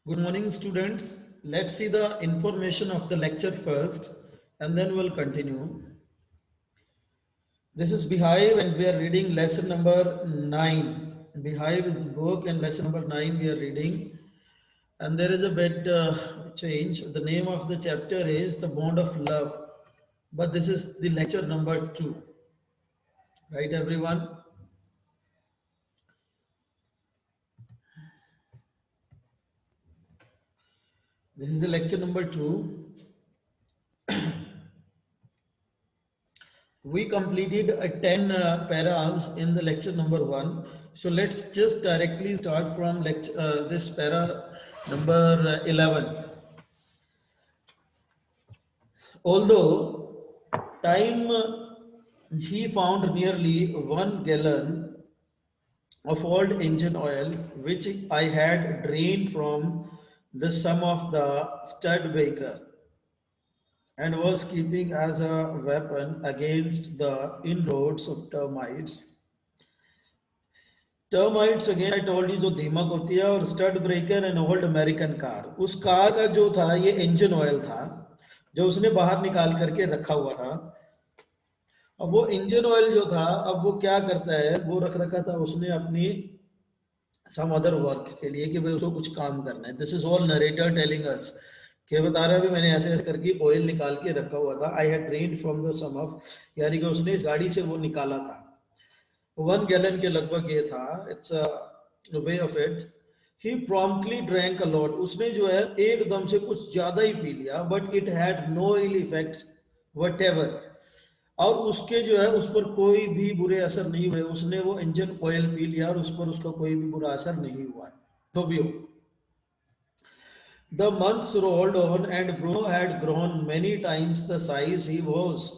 Good morning, students. Let's see the information of the lecture first and then we'll continue. This is Behive and we are reading lesson number 9. Behive is the book and lesson number 9 we are reading. And there is a bit change. The name of the chapter is The Bond of Love. But this is the lecture number 2. Right, everyone? This is the lecture number 2. We completed 10 paras in the lecture number 1. So let's just directly start from this para number 11. Although time he found nearly 1 gallon of old engine oil, which I had drained from the sum of the stud baker and was keeping as a weapon against the inroads of termites. Termites again I told you जो दीमक होती है और stud breaker and old American car, उस car का जो था ये इंजन ऑयल था जो उसने बाहर निकाल करके रखा हुआ था। अब वो इंजन ऑयल जो था अब वो क्या करता है, वो रख रखा था उसने अपनी सम अदर वर्क के लिए कि भाई उसको कुछ काम करना है। This is all narrator telling us कि बता रहा है मैंने ऐसे ऐसे करके ऑयल निकाल के रखा हुआ था। I had drained from the sum of, यानी कि उसने इस गाड़ी से वो निकाला था। 1 गैलन के लगभग ये था। It's way of it. He promptly drank a lot, उसने जो है एकदम से कुछ ज्यादा ही पी लिया, but it had no ill effects whatever, और उसके जो है उस पर कोई भी बुरे असर नहीं हुए। उसने वो इंजन ऑयल पी लिया और उस पर उसका कोई भी बुरा असर नहीं हुआ। तो भी हो। The months rolled on and Bruno had grown many times the size he was.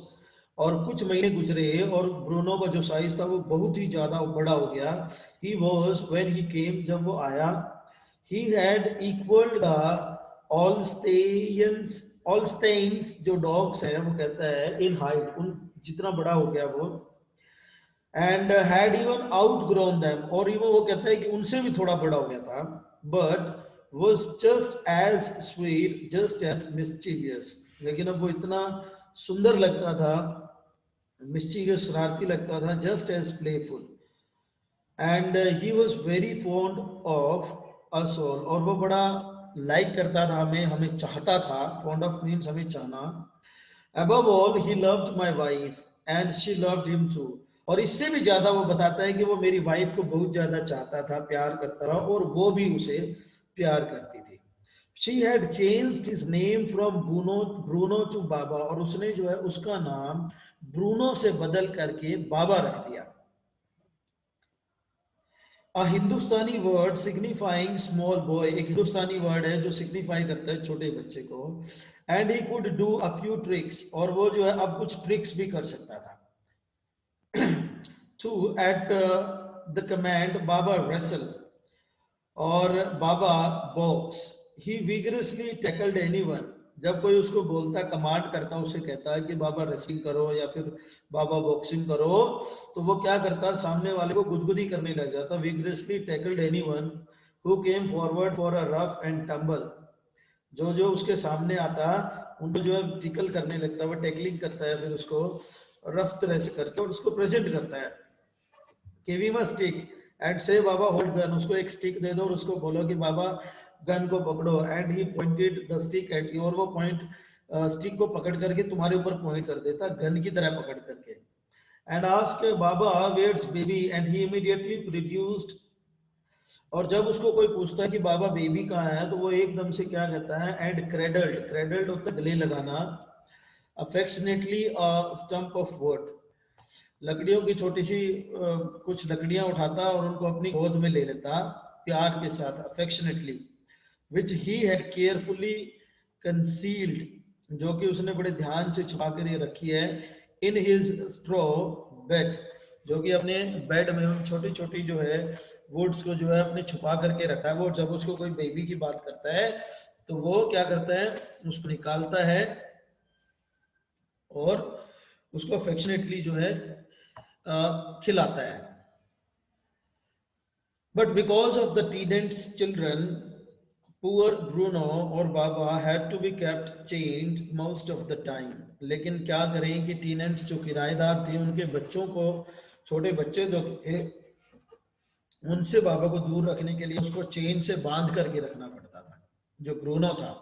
और कुछ महीने गुजरे और ब्रूनो का जो साइज था वो बहुत ही ज्यादा बड़ा हो गया। He was when he came, जब वो आया, he had equaled the Holsteins जो डॉग्स हैं, वो कहता है in height, उन जितना बड़ा हो गया वो, and had even outgrown them, और इवन वो कहता है कि उनसे भी थोड़ा बड़ा हो गया था, but was just as sweet, just as mischievous, लेकिन अब वो इतना सुंदर लगता था, mischievous शरारती लगता था, just as playful, and he was very fond of us all, और वो बड़ा लाइक करता था हमें, हमें चाहता था। fond of means हमें चाहना। above all he loved my wife and she loved him too, और इससे भी ज्यादा वो बताता है कि वो मेरी वाइफ को बहुत ज्यादा चाहता था, प्यार करता था, और वो भी उसे प्यार करती थी। She had changed his name from Bruno to बाबा, और उसने जो है उसका नाम ब्रूनो से बदल करके बाबा रख दिया। A Hindustani word signifying small boy, एक हिंदुस्तानी वर्ड है जो सिग्निफाई करता है छोटे बच्चे को। And he could do a few tricks, और वो जो है अब कुछ ट्रिक्स भी कर सकता था। To at the command Baba wrestle और Baba box, he vigorously tackled anyone, जब कोई उसको बोलता, कमांड करता, उसे कहता है कि बाबा रेसलिंग करो या फिर बाबा बॉक्सिंग करो, तो वो क्या करता, सामने वाले को गुदगुदी करने लग जाता। Vigorously tackled anyone who came forward for a rough and tumble, जो जो उसके सामने आता उनको जो है टिकल करने लगता है, वो टैकलिंग करता है, फिर उसको रफ तरह से करके और उसको प्रेजेंट करता है कि वी मस्ट टेक एंड से बाबा होल्ड गन, उसको एक स्टिक दे दो और उसको बोलो कि बाबा गन को पकड़ो। And he pointed the stick at you, और वो पॉइंट स्टिक को पकड़ करके तुम्हारे ऊपर पॉइंट कर देता, गन की तरह पकड़ करके। And ask Baba where's baby, and he immediately produced, और जब उसको कोई पूछता है कि बाबा बेबी कहाँ है, तो वो एकदम से क्या कहता है, एंड क्रेडल्ड, क्रेडल्ड होता है गले लगाना, अफेक्शनेटली स्टंप ऑफ वुड, लकड़ियों की छोटी सी कुछ लकड़ियां उठाता और उनको अपनी गोद में ले लेता प्यार के साथ, affectionately, which he had carefully concealed, जो कि उसने बड़े ध्यान से छुपा कर ये रखी है, इन हिज स्ट्रॉ बेड, जो कि अपने बेड में उन छोटी छोटी जो है वुड्स को जो है अपने छुपा करके रखा है। वो जब उसको कोई बेबी की बात करता है तो वो क्या करता है, उसको निकालता है और उसको अफेक्शनेटली जो है खिलाता है। बट बिकॉज ऑफ द टीडेंट्स चिल्ड्रन पुअर ब्रूनो और Baba had to be kept chained most of the time. लेकिन क्या करें कि टीनेंट्स जो किराएदार थे उनके बच्चों को, छोटे बच्चे जो थे, उनसे बाबा को दूर रखने के लिए उसको चेन से बांध करके रखना पड़ता था। जो ब्रूनो था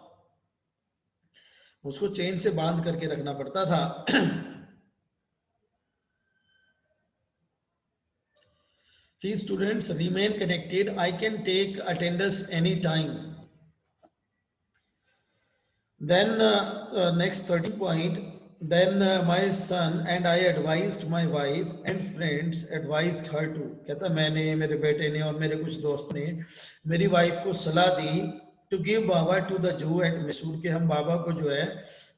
उसको चेन से बांध करके रखना पड़ता था। See, students, remain connected. I can take attendance anytime. Then next 13 point. Then my son and I advised my wife and friends advised her too. कहता मैंने, मेरे बेटे ने और मेरे कुछ दोस्त ने मेरी वाइफ को सलाह दी to give Baba to the zoo at Mysore, के हम बाबा को जो है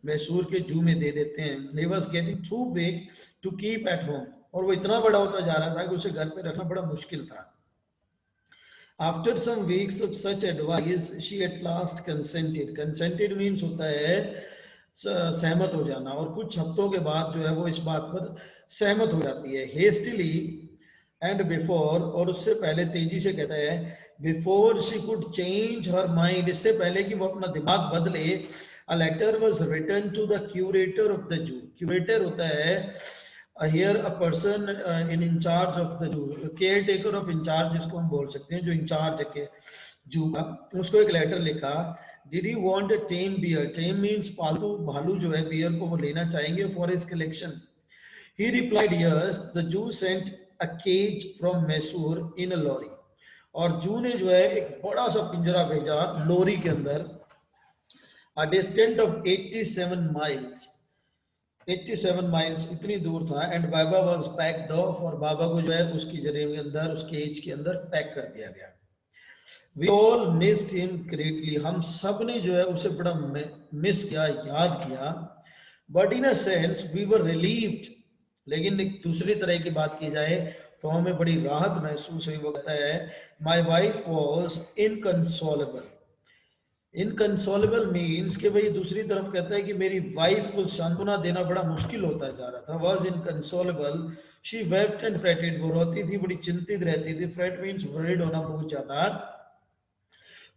मैसूर के जू में दे देते हैं। He was getting too big to keep at home. और वो इतना बड़ा होता जा रहा था कि उसे घर पे रखना बड़ा मुश्किल था। After some weeks of such advice, she at last consented. Consented means होता है सहमत हो जाना, और कुछ हफ्तों के बाद जो है वो इस बात पर सहमत हो जाती है। Hastily and before, और उससे पहले, तेजी से कहता है, before she could change her mind, इससे पहले कि वो अपना दिमाग बदले, a letter was written to the curator of the zoo. Curator होता है here a person in charge of the zoo, caretaker of in charge जिसको हम बोल सकते हैं, जो इंचार्ज है के जू का, उसको एक लेटर लिखा। Did he want a tame bear? Tame means पालतू भालू जो है, बियर को वो लेना चाहेंगे for his collection. He replied yes. The Jew sent a cage from Mysore in a lorry. और जू ने जो है एक बड़ा सा पिंजरा भेजा लोरी के अंदर, a distance of 87 miles. 87 miles इतनी दूर था। And Baba was packed of, और बाबा को जो है उसकी जरे के अंदर, उसके एज के अंदर पैक कर दिया गया। We all missed him greatly, हम सब ने जो है उसे बड़ा मिस किया, याद किया। But in a sense we were relieved, लेकिन एक दूसरी तरह की बात की जाए तो हमें बड़ी राहत महसूस हुई। वो कहता है माई वाइफ वॉज इनकंसोलेबल। इनकंसोलेबल मीन्स कि भाई दूसरी तरफ कहता है कि मेरी वाइफ को सांत्वना देना बड़ा मुश्किल होता जा रहा था। Was inconsolable, she wept and fretted, वो रोती थी, बड़ी चिंतित रहती थी। फ्रेट मीन्स वरीड होना बहुत ज्यादा।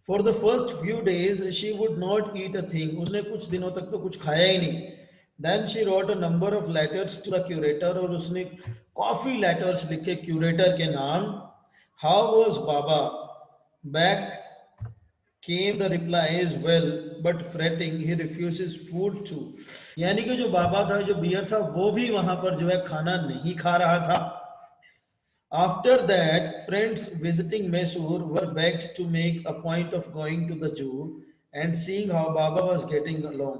For the first few days she would not eat a thing, उसने कुछ दिनों तक तो कुछ खाया ही नहीं। Then she wrote a number of letters to the curator, और उसने काफी लेटर्स लिखे क्यूरेटर के नाम। How was Baba? Back came the reply is well but fretting, he refuses food too. यानी कि जो बाबा था, जो बियर था, वो भी वहां पर जो है खाना नहीं खा रहा था। After that, friends visiting Mysore were begged to make a point of going to the zoo and seeing how Baba was getting along.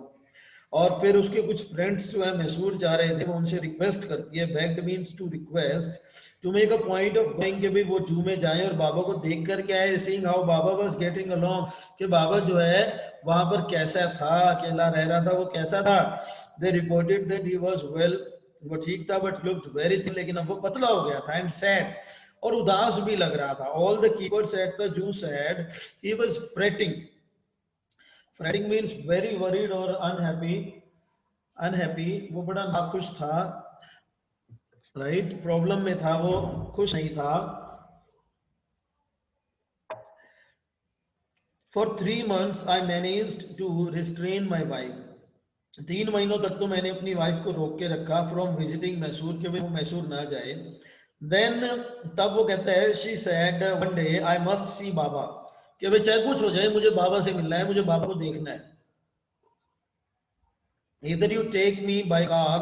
और फिर उसके कुछ फ्रेंड्स जो है मैसूर जा रहे थे, वो उनसे रिक्वेस्ट करती है, begged means to request, to make a point of going, कि भाई वो जू में जाएं और बाबा को देख करके आए। Seeing how Baba was getting along, कि बाबा जो है वहां पर कैसा था, अकेला रह रहा था, वो कैसा था। दे reported that he was well, वो ठीक था, बट लुक्ड वेरी थिन, लेकिन अब वो पतला हो गया था, एंड सैड, और उदास भी लग रहा था। All the keepers at the zoo sad he was fretting. Fretting means very worried और अनहैप्पी। अनहैप्पी, वो बड़ा नाखुश था, राइट, प्रॉब्लम में था, वो खुश नहीं था। For 3 months I managed to restrain my wife, 3 महीनों तक तो मैंने अपनी वाइफ को रोक के रखा फ्रॉम विजिटिंग मैसूर, के वो मैसूर ना जाए। देन तब वो कहता है she said one day I must see Baba, कि भाई चाहे कुछ हो जाए मुझे बाबा से मिलना है, मुझे बाबा को देखना है। इधर you take me by car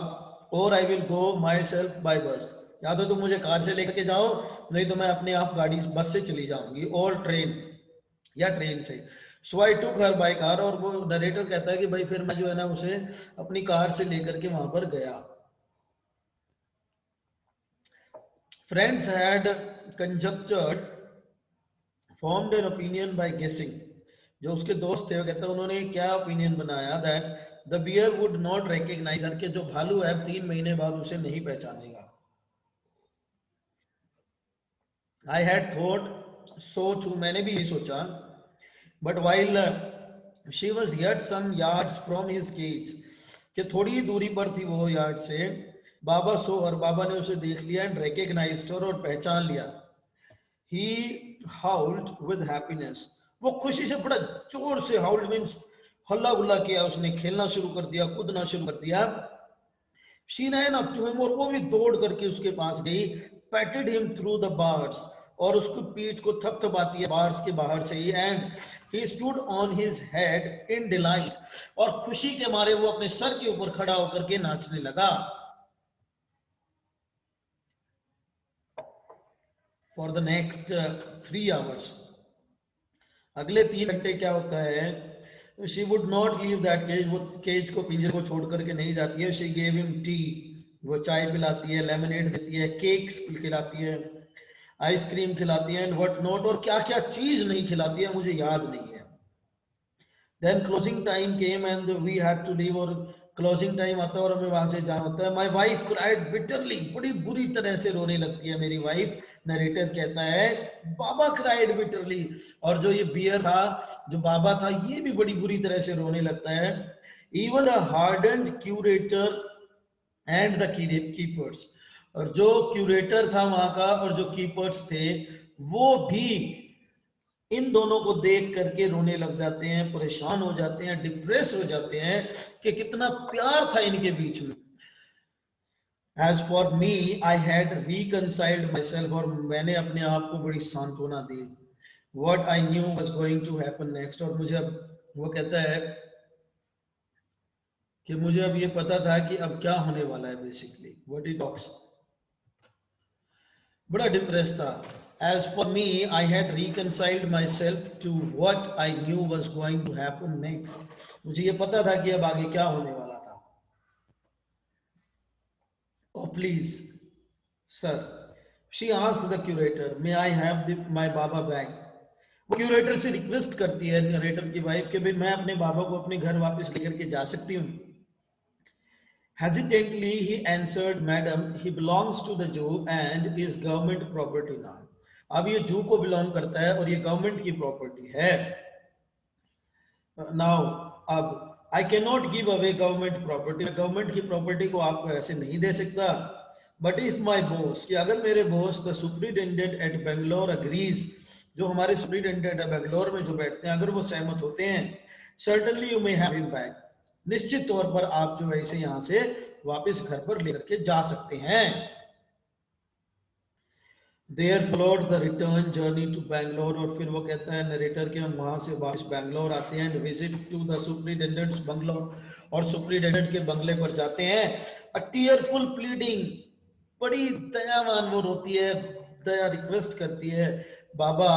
और I will go myself by bus, या तो तुम मुझे कार से लेकर के जाओ, नहीं तो मैं अपने आप गाड़ी बस से चली जाऊंगी, और ट्रेन, या ट्रेन से। सो आई टुक हर बाय कार, और वो नरेटर कहता है कि भाई फिर मैं जो है ना उसे अपनी कार से लेकर के वहां पर गया। Friends had conjectured formed an opinion by guessing, जो उसके दोस्त थे वो कहते हैं उन्होंने क्या ओपिनियन बनाया, that the bear would not recognise her, के जो भालू है 3 महीने बाद उसे नहीं पहचानेगा। I had thought so too, मैंने भी यही सोचा। But while she was yet some yards from his cage, कि थोड़ी ही दूरी पर थी वो यार्ड से, बाबा सो, और बाबा ने उसे देख लिया, एंड रिकॉग्नाइज्ड, और पहचान लिया। ही हाउल्ड विद हैप्पीनेस, वो खुशी से बड़ा जोर से हाउल्ड मीन्स हल्ला गुल्ला किया, उसने खेलना शुरू कर दिया, कूदना शुरू कर दिया। She ran up to him, और वो भी दौड़ करके उसके पास गई, patted him through the bars, और उसको पीठ को थपथपाती है बार्स के बाहर से ही, and he stood on his head in delight, और खुशी के मारे वो अपने सर के ऊपर खड़ा होकर के नाचने लगा। For the next 3 hours, अगले 3 घंटे क्या होता है, she would not leave that cage, वो केज को पिंजरे को छोड़ करके नहीं जाती है। शी गेव हिम टी, वो चाय पिलाती है, लेमनेड देती है, केक्स खिलाती है, आइसक्रीम खिलाती है, एंड व्हाट नॉट, और क्या क्या चीज नहीं खिलाती है मुझे याद नहीं है। Then closing time came and we had to leave, और क्लोजिंग टाइम आता है और हमें वहां से जाना होता है। माई वाइफ क्राइड बिटरली, बड़ी बुरी तरह से रोने लगती है मेरी वाइफ। नरेटर कहता है बाबा क्राइड बिटरली, और जो ये बियर था, जो बाबा था, ये भी बड़ी बुरी तरह से रोने लगता है। Even the hardened curator and the keepers, और जो क्यूरेटर था वहां का और जो कीपर्स थे वो भी इन दोनों को देख करके रोने लग जाते हैं, परेशान हो जाते हैं, डिप्रेस हो जाते हैं कि कितना प्यार था इनके बीच में। As for me, I had reconciled myself, और मैंने अपने आप को बड़ी सांत्वना दी। What I knew was going to happen next, और मुझे अब, वो कहता है कि मुझे अब ये पता था कि अब क्या होने वाला है। बेसिकली व्हाट ही टॉक्स, बड़ा डिप्रेस था। As for me, I had reconciled myself to what I knew was going to happen next. मुझे ये पता था कि अब आगे क्या होने वाला था। Oh please, sir, she asked the curator, may I have my Baba back? वो क्यूरेटर से रिक्वेस्ट करती है नरेटर की वाइफ कि भाई मैं अपने बाबा को अपने घर वापस लेकर के जा सकती हूँ। Hesitantly he answered, madam, he belongs to the zoo and is government property now. अब ये जू को बिलोंग करता है और ये गवर्नमेंट की प्रॉपर्टी है। नाउ अब I can not give away government property, government की प्रॉपर्टी को आपको ऐसे नहीं दे सकता। बट इफ माई बॉस, कि अगर मेरे boss the superintendent at Bangalore agrees, जो हमारे सुप्रिटेंडेंट है बेंगलोर में जो बैठते हैं, अगर वो सहमत होते हैं, certainly you may have him back, निश्चित तौर पर आप जो है इसे यहाँ से वापस घर पर लेकर के जा सकते हैं। There followed the return journey to Bangalore, और फिर वो कहता है नरेटर के हम वहां से वापस बैंगलोर आते हैं, and visit to the superintendent's bungalow, और सुप्रिटेंडेंट के बंगले पर जाते हैं। अ टीयरफुल प्लीडिंग, बड़ी दयावान वो रोती है, दया रिक्वेस्ट करती है, Baba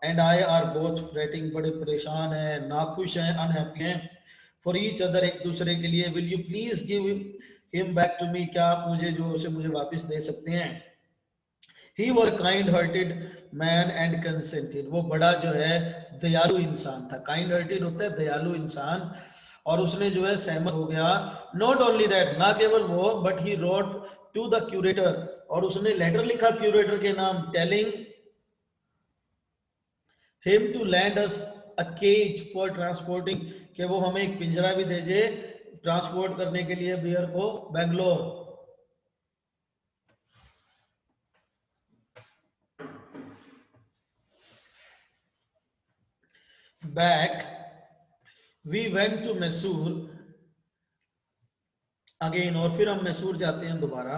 and I are both fretting, बड़े परेशान हैं, नाखुश हैं, अनहैप्पी हैं, फॉर ईच अदर, एक दूसरे के लिए। Will you please give him back to me, क्या आप मुझे जो उसे मुझे वापस दे सकते हैं। He was a kind-hearted man and consented, वो बड़ा जो है दयालु इंसान था। kind-hearted होता है दयालु इंसान, और उसने जो है सहमत हो गया। Not only that, ना केवल वो, but he wrote to the curator, और उसने लेटर लिखा क्यूरेटर के नाम, telling him to lend us a cage for transporting, कि वो हमें एक पिंजरा भी दे ट्रांसपोर्ट करने के लिए बियर को Bangalore. Back we went to Mysore again, और फिर हम मैसूर जाते हैं दोबारा,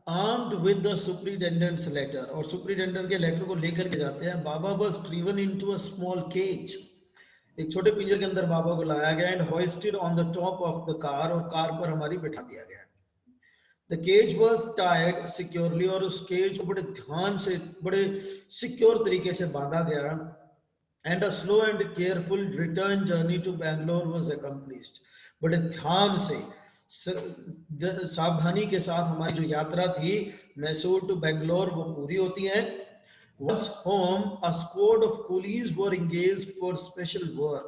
armed with the superintendent's letter, और सुप्रिटेंडेंट के लेटर को लेकर के जाते हैं। Baba was driven into a small cage, एक छोटे पिंजरे के अंदर बाबा को लाया गया, and hoisted on the top of the car, और कार पर हमारी बिठा दिया गया। The cage was tied securely, और उस केज को बड़े ध्यान से, बड़े सिक्योर तरीके से बांधा गया। And a slow and careful return journey to Bangalore was accomplished, बड़े ध्यान से, सावधानी के साथ हमारी जो यात्रा थी मैसूर टू बेंगलोर, वो पूरी होती है। Once home, a squad of coolies were engaged for special work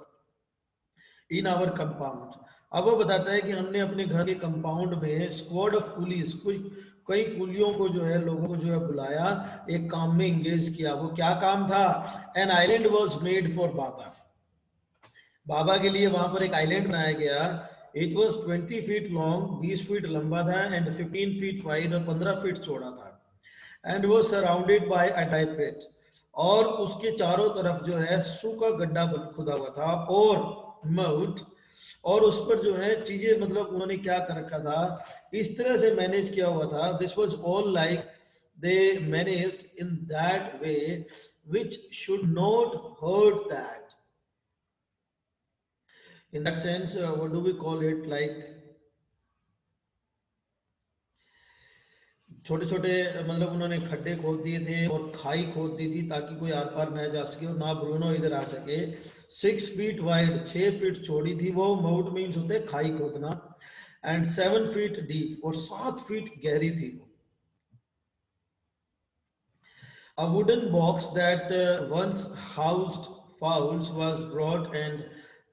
in our compound. अब वो बताता है कि हमने अपने घर के कंपाउंड में स्क्वाड ऑफ कुलीज, कई कुलियों को जो है, लोगों को जो है बुलाया, एक काम में एंगेज किया। वो क्या काम था? An island was made for Baba, Baba के लिए वहां पर एक आइलैंड बनाया गया। It was 20 feet long, 20 feet लंबा था, एंड 15 फीट वाइड, और 15 फीट चौड़ा था, एंड वो सराउंडेड बाय अ डाइपेट, और उसके चारों तरफ जो है सूखा गड्ढा खुदा हुआ था और मउट, और उस पर जो है चीजें मतलब उन्होंने क्या कर रखा था, इस तरह से मैनेज किया हुआ था. This was all like they managed in that way which should not hurt that. In that sense, what do we call it, like छोटे छोटे मतलब उन्होंने खड्डे खोद दिए थे और खाई खोद दी थी ताकि कोई आर पार न जा सके और ना ब्रूनो इधर आ सके. 6 फीट वाइड, 6 फीट चौड़ी थी वो. माउट मीन्स होते हैं खाई खोदना. एंड 7 फीट डीप, और 7 फीट गहरी थी वो. A wooden box that once housed fowls was brought and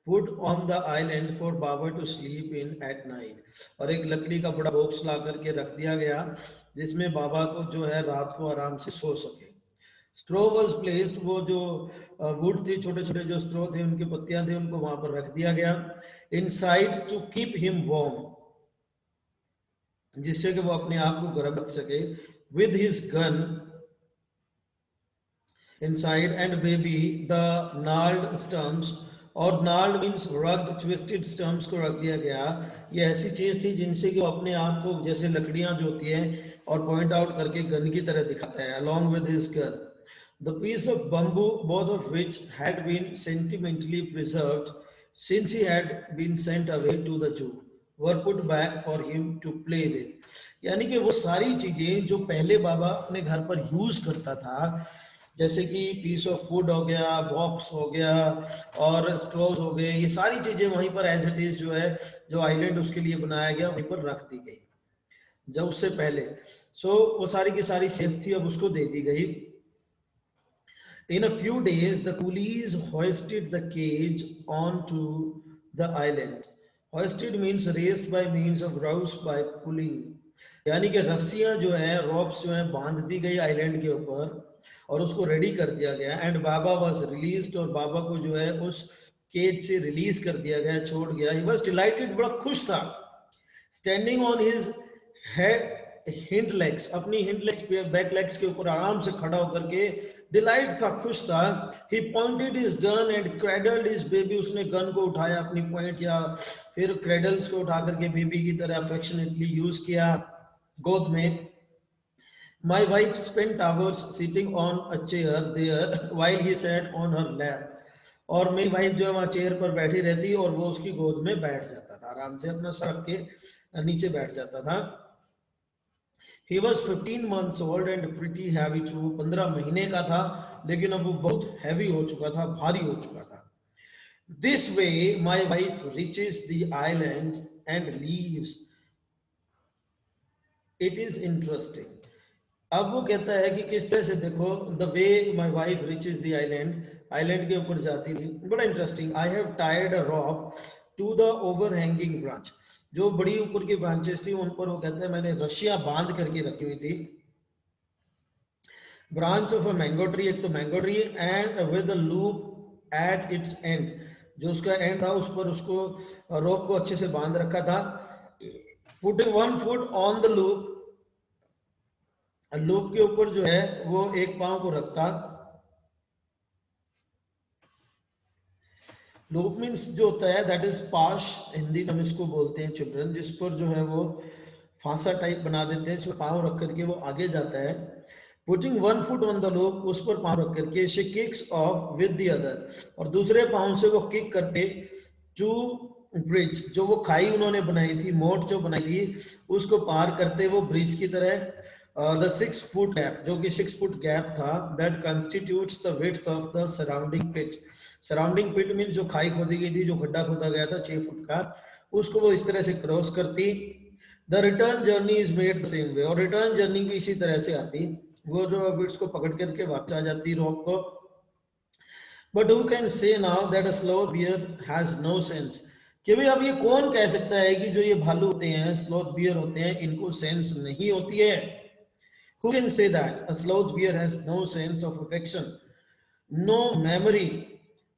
put on the island for Baba to sleep in at night. और एक लकड़ी का बड़ा बॉक्स ला करके रख दिया गया जिसमें बाबा को जो है रात को आराम से सो सके. स्ट्रो वॉज प्लेस्ड, वो जो वुड थी, छोटे छोटे जो स्ट्रो थे उनकी पत्तियां थी, उनको वहां पर रख दिया गया. Inside to keep him warm, जिससे कि वो अपने आप को गर्म रख सके. With his gun inside and maybe the gnarled stumps, और gnarled means rugged twisted stumps को रख दिया गया. ये ऐसी चीज थी जिनसे कि वो अपने आप को जैसे लकड़ियां जो होती हैं और पॉइंट आउट करके गन की तरह दिखाता है. along with his gun the piece of bamboo, both of which had been sentimentally preserved since he had been sent away to the zoo, were put back for him to play with. यानी कि वो सारी चीजें जो पहले बाबा अपने घर पर यूज करता था, जैसे कि पीस ऑफ फूड हो गया, बॉक्स हो गया और स्ट्रॉज हो गए, ये सारी चीजें वहीं पर एज इट इज जो है जो आइलैंड उसके लिए बनाया गया वहीं पर रख दी गई जब उससे पहले. सो वो सारी की सारी सेफ थी, अब उसको दे दी गई. In a few days, the coolies hoisted the cage onto the island. Hoisted means raised by means of ropes by pulling. यानी कि रस्सियां जो है, रोप्स जो है बांध दी गई आइलैंड के ऊपर और उसको रेडी कर दिया गया. एंड बाबा वाज रिलीज्ड, और बाबा को जो है उस केज से रिलीज कर दिया गया, छोड़ गया. ही वाज डिलाइटेड, बड़ा खुश था. Standing on his hind legs, अपनी हिंड लेग्स पे, बैक लेग्स के ऊपर आराम से खड़ा होकर के डिलाइट था, खुश था. He pointed his gun and cradled his baby, उसने गन को उठाया अपनी पॉइंट या फिर क्रेडल्स को उठा करके बेबी की तरह अफेक्शनेटली यूज किया गोद में. My wife spent hours sitting on a chair there while he sat on her lap. और मेरी वाइफ जो है वहाँ चेयर पर बैठी रहती और वो उसकी गोद में बैठ जाता था, आराम से अपना सर रख के नीचे बैठ जाता था. He was 15 months old and pretty heavy too. 15 महीने का था लेकिन अब वो बहुत हैवी हो चुका था, भारी हो चुका था. This way my wife reaches the island and leaves. It is interesting. अब वो कहता है कि किस तरह से, देखो, the way my wife reaches the island, island के ऊपर जाती थी. बड़ा interesting. I have tied a rope to the overhanging branch, जो बड़ी ऊपर की ब्रांचेस थी उन पर वो कहते हैं मैंने रस्सियां बांध करके रखी हुई थी. Branch of a mango tree, एक तो mango tree, and with a loop at its and, जो उसका एंड था उस पर उसको रोप को अच्छे से बांध रखा था. Putting one foot on the loop, loop के ऊपर जो है वो एक पांव को रखता. लूप मीन्स जो होता है दैट इज पाश, हिंदी में हम इसको बोलते हैं चिल्ड्रन, जिस पर जो है वो फांसा टाइप बना देते हैं, इसमें पांव रख करके वो आगे जाता है. Putting one foot on the loop, उस पर पांव रख करके she kicks of with the other, और दूसरे पांव से वो किक करके टू ब्रिज, जो वो खाई उन्होंने बनाई थी, मोट जो बनाई थी, उसको पार करते वो ब्रिज की तरह. The 6 foot gap, जो कि 6 फुट गैप था, that constitutes the width of the surrounding pit. Surrounding pit means जो खाई खोदी गई थी, जो गड्ढा खोदा गया था 6 फुट का, उसको वो इस तरह से क्रॉस करती. The return journey is made the same way, और रिटर्न जर्नी भी इसी तरह से आती, वो जो बिट्स को पकड़ करके वापस आ जाती रोप को. But who can say now that a sloth bear has no sense? कि भाई अब ये कौन कह सकता है कि जो ये भालू होते हैं, स्लोथ बियर होते हैं, इनको सेंस नहीं होती है. Who can say that? A sloth bear has no sense of affection, no memory,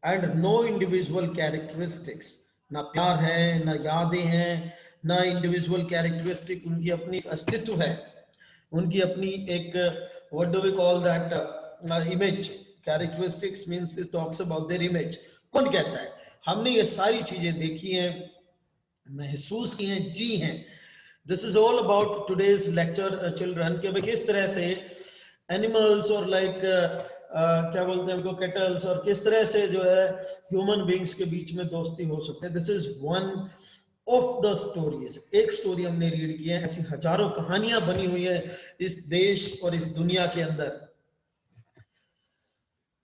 and no individual characteristics. ना प्यार है, ना यादें हैं, ना इंडिविजुअल कैरेक्टरिस्टिक, उनकी अपनी अस्तित्व है, उनकी अपनी एक what do we call that image, characteristics means it talks about their image. कौन कहता है? हमने ये सारी चीजें देखी हैं, महसूस की हैं, जी हैं। This is all about today's lecture children, कि भाई किस तरह से एनिमल्स और लाइक क्या बोलते हैं उनको, कैटल्स, और किस तरह से जो है ह्यूमन बींग्स के बीच में दोस्ती हो सकते हैं। This is one of the stories. एक स्टोरी हमने रीड की है, ऐसी हजारों कहानियां बनी हुई है इस देश और इस दुनिया के अंदर।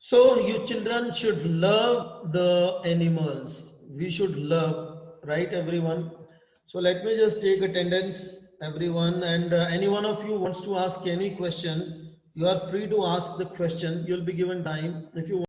So you children should love the animals. We should love, right, everyone? So let me just take attendance, everyone, and any one of you wants to ask any question, you are free to ask the question. You'll be given time. If you